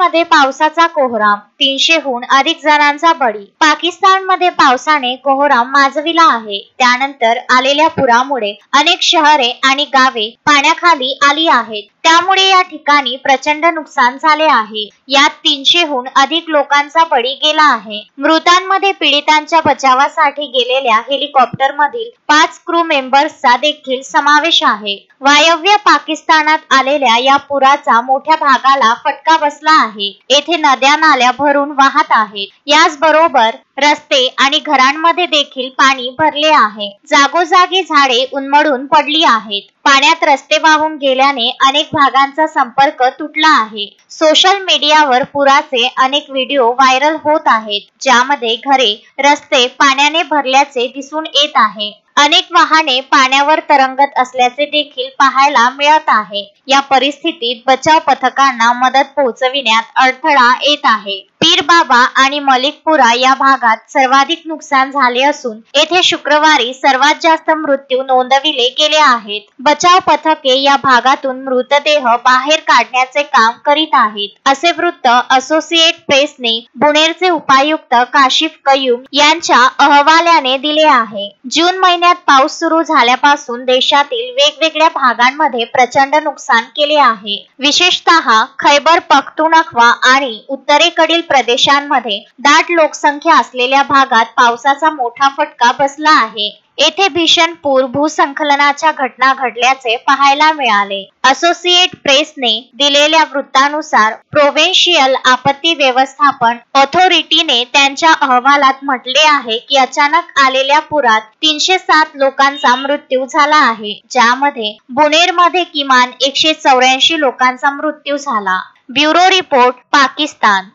मध्ये पावसाचा कोहराम, 300हून अधिक जणांचा बळी। पाकिस्तानमध्ये पावसाने कोहराम माजविला आहे। त्यानंतर आलेल्या पुरामुळे अनेक शहरे आणि गावे पाण्याखाली आली आहेत। त्यामुळे या ठिकाणी प्रचंड नुकसान झाले आहे। यात 300हून अधिक लोकांचा बळी गेला आहे। मृतांमध्ये पीडितांच्या बचावासाठी गेलेल्या हेलिकॉप्टरमधील 5 क्रू मेंबर्सचा देखील समावेश आहे। वायव्य पाकिस्तानात आलेल्या या पुराचा मोठ्या भागाला फटका बसला आहे। येथे नद्या नाल्या भरून वाहत आहेत। याचबरोबर रस्ते आणि घरांमध्ये देखील पाणी भरले आहे। जागोजागी झाडे उन्मळून पडली आहेत। पाण्यात रस्ते वाहून गेल्याने अनेक भागांचा संपर्क तुटला आहे। सोशल मीडियावर पुराचे अनेक व्हिडिओ व्हायरल होत आहेत, ज्यामध्ये घरे, रस्ते पाण्याने भरल्याचे दिसून येत आहे। अनेक वाहने पाण्यावर तरंगत असल्याचे देखील पाहायला मिळत आहे। या परिस्थितीत बचाव पथकांना मदत पोहोचविण्यात अडथळा येत आहे। पीर बाबा आणि मलिकपुरा या भागात सर्वाधिक नुकसान झाले असून येथे शुक्रवारी सर्वात जास्त मृत्यू नोंदविले गेले आहेत। बचाव पथके या भागातून मृतदेह बाहेर काढण्याचे काम करीत आहेत, असे वृत्त असोसिएट प्रेसने पुणेरचे उपायुक्त काशिफ कयूम यांच्या अहवालाने दिले आहे। जून महिन्यात पाऊस सुरू झाल्यापासून देशातील वेगवेगळ्या भागांमध्ये प्रचंड नुकसान केले आहे। विशेषतः खैबर पख्तूनख्वा आणि उत्तरेकडील प्रदेशांमध्ये दाट लोकसंख्या असलेल्या भागात पावसाचा मोठा फटका बसला आहे। येथे भीषण पूर भूस्खलनाच्या घटना घडल्याचे पाहायला मिळाले। असोसिएट प्रेसने दिलेल्या वृत्तानुसार प्रोव्हिन्शियल आपत्ती व्यवस्थापन ऑथॉरिटीने त्यांच्या अहवालात म्हटले आहे की अचानक आलेल्या पुरात 307 लोकांचा मृत्यू झाला आहे, ज्यामध्ये बुनेरमध्ये किमान 184 लोकांचा मृत्यू झाला। Bureau report, Pakistan.